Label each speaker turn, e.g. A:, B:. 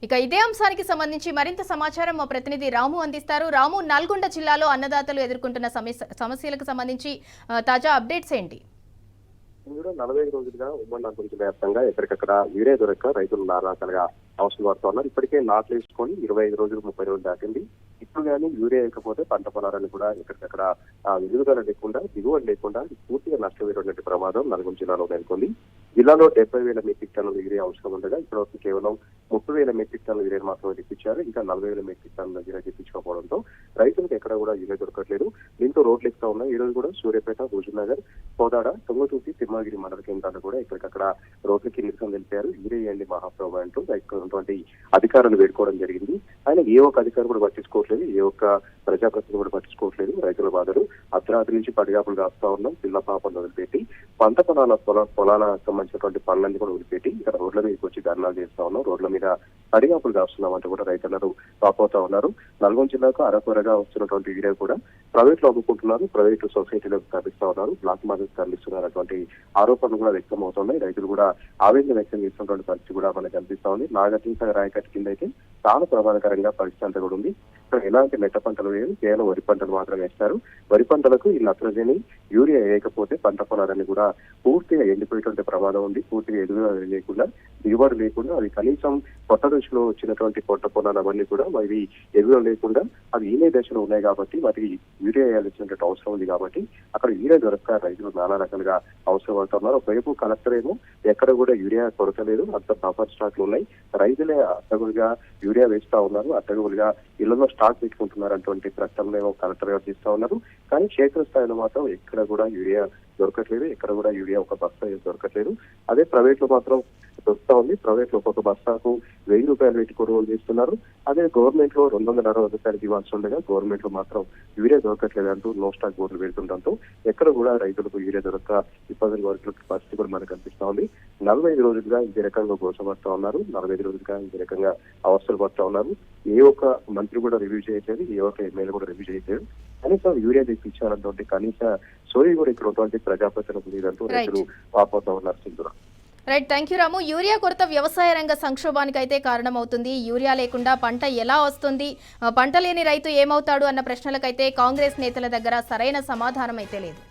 A: ఇక ఇదే అంశానికి సంబంధించి మరింత సమాచారం మా ప్రతినిధి రాము అందిస్తారు. రాము, నల్గొండ జిల్లాలో అన్నదాతలు ఎదుర్కొంటున్న సమస్యలకు సంబంధించి తాజా అప్డేట్స్ ఏంటి?
B: 45 రోజులుగా ఉమ్మడి నల్గొండ జిల్లా వ్యాప్తంగా ఎక్కడికక్కడ యూరియా దొరక్క రైతులు నానాకలుగా అవసరం పడుతూ ఉన్నారు. ఇప్పటికే నాట్లు వేసుకొని 25 రోజులు 30 రోజులు దాటింది. ఇప్పుడు కానీ యూరియా వేయకపోతే పంట పొలాలను కూడా ఎక్కడికక్కడ ఎదుగుదల లేకుండా దిగుబడి లేకుండా పూర్తిగా నష్టపోయేటువంటి ప్రమాదం నల్గొండ జిల్లాలో నెలకొంది. జిల్లాలో 70,000 మెట్రిక్ టన్నుల యూరియా అవసరం ఉండగా ఇప్పటివరకు కేవలం 30,000 మెట్రిక్ టన్నుల యూరియా మాత్రమే తెప్పించారు. ఇంకా 40,000 మెట్రిక్ టన్నుల యూరియా తెప్పించకపోవడంతో రైతులకు ఎక్కడ కూడా యూరియా దొరకట్లేదు. దీంతో రోడ్లు ఎక్కుతా ఉన్నాయి. ఈ రోజు కూడా సూర్యాపేట, హుజూర్నగర్, కోదాడ, తుంగతుర్తి, తిమ్మాగిరి మండల కేంద్రాలు కూడా ఎక్కడికక్కడ రోడ్లకి నిరసన తెలిపారు. యూరియా వేయండి మహాప్రభు అంటూ ఉన్నటువంటి అధికారులు వేడుకోవడం జరిగింది. ఆయన ఏ ఒక్క అధికారులు కూడా పట్టించుకోవట్లేదు, ఏ ఒక్క ప్రజాప్రతినిధులు కూడా పట్టించుకోవట్లేదు. రైతుల బాధలు అర్ధరాత్రి నుంచి పడిగాపులు కాస్తా ఉన్నాం. పిల్ల పాపలు వదిలిపెట్టి పంట పొలాలకు సంబంధించినటువంటి పనులన్నీ కూడా వదిలిపెట్టి ఇక్కడ రోడ్ల మీదకి వచ్చి ధర్నాలు చేస్తా ఉన్నాం. రోడ్ల మీద పడిగాపులు కాస్తున్నాం అంటూ కూడా రైతులను వాపోతా ఉన్నారు. నల్గొండ జిల్లాకు అరకొరగా వస్తున్నటువంటి యూరియా కూడా ప్రైవేట్ లో అమ్ముకుంటున్నారు, ప్రైవేట్ సొసైటీలకు తరలిస్తా ఉన్నారు, బ్లాక్ మార్కెట్ తరలిస్తున్నటువంటి ఆరోపణలు కూడా వ్యక్తం అవుతున్నాయి. రైతులు కూడా ఆవేదన వ్యక్తం చేస్తున్నటువంటి పరిస్థితి కూడా మనకు కనిపిస్తా ఉంది. నాగార్జున రాయకట్టు కింద అయితే చాలా ప్రమాదకరంగా పరిస్థితి అంతా కూడా ఉంది. ఇక్కడ ఎలాంటి మెట్ట పంటలు వేయరు, కేవలం వరి పంటలు మాత్రమే వేస్తారు. వరి పంటలకు ఈ నత్రజని యూరియా వేయకపోతే పంట పొలాలన్నీ కూడా పూర్తిగా ఎండిపోయేటువంటి ప్రమాదం ఉంది. పూర్తిగా ఎదుగుదల లేకుండా, దిగుబడి లేకుండా, అవి కనీసం కొత్త దశలో వచ్చినటువంటి పొట్ట పొలాలు అవన్నీ కూడా అవి ఎదుగుదల లేకుండా అవి ఈనే దశలో ఉన్నాయి కాబట్టి వాటికి యూరియా వేయాల్సినటువంటి అవసరం ఉంది. కాబట్టి అక్కడ యూరియా దొరక్క రైతులు నానా రకాలుగా అవసరం పడుతున్నారు. ఒకవైపు కలెక్టర్ ఏమో ఎక్కడ కూడా యూరియా కొరత లేదు, అంత ప్రాపర్ స్టాక్లు ఉన్నాయి, రైతులే అడ్డగులుగా యూరియా వేస్తా ఉన్నారు, అడ్డగులుగా ఇళ్లలో స్టాక్ పెట్టుకుంటున్నారు అటువంటి ప్రకటనలు కలెక్టర్ గారు చేస్తా ఉన్నారు. కానీ క్షేత్రస్థాయిలో మాత్రం ఎక్కడ కూడా యూరియా దొరకట్లేదు, ఎక్కడ కూడా యూరియా ఒక బస్తా దొరకట్లేదు. అదే ప్రైవేట్ లో మాత్రం దొరుకుతా ఉంది. ప్రైవేట్ లో ఒక్కొక్క బస్తాకు 1000 రూపాయలు పెట్టి కొనుగోలు చేస్తున్నారు. అదే గవర్నమెంట్ లో 260 రూపాయలు ఇవ్వాల్సి ఉండగా గవర్నమెంట్ లో మాత్రం యూరియా దొరకట్లేదు అంటూ నో స్టాక్ బోర్డులు పెడుతుండటంతో ఎక్కడ కూడా రైతులకు యూరియా దొరక్క ఇబ్బందులు పడుతున్న పరిస్థితి కూడా మనకు కనిపిస్తా ఉంది. 45 రోజులుగా ఇదే రకంగా గోసపడతా ఉన్నారు. 45 రోజులుగా ఇదే రకంగా అవస్థలు పడుతా ఉన్నారు. ఏ ఒక్క మంత్రి కూడా రివ్యూ చేయట్లేదు, ఏ ఒక్క ఎమ్మెల్యే కూడా రివ్యూ చేయట్లేదు. కనీసం యూరియా తెప్పించాలన్నటువంటి కనీస సోయి కూడా ఇక్కడ ఉన్నటువంటి ప్రజాప్రతినిధులు లేదంటూ రైతులు వాపోతా ఉన్నారు. Sindhura.
A: Right, thank you Ramu. Urea కొరత వ్యవసాయ రంగ సంక్షోభానికి అయితే కారణమవుతుంది. యూరియా లేకుండా పంట ఎలా వస్తుంది, పంట లేని రైతు ఏమవుతాడు అన్న ప్రశ్నలకైతే కాంగ్రెస్ నేతల దగ్గర సరైన సమాధానం అయితే లేదు.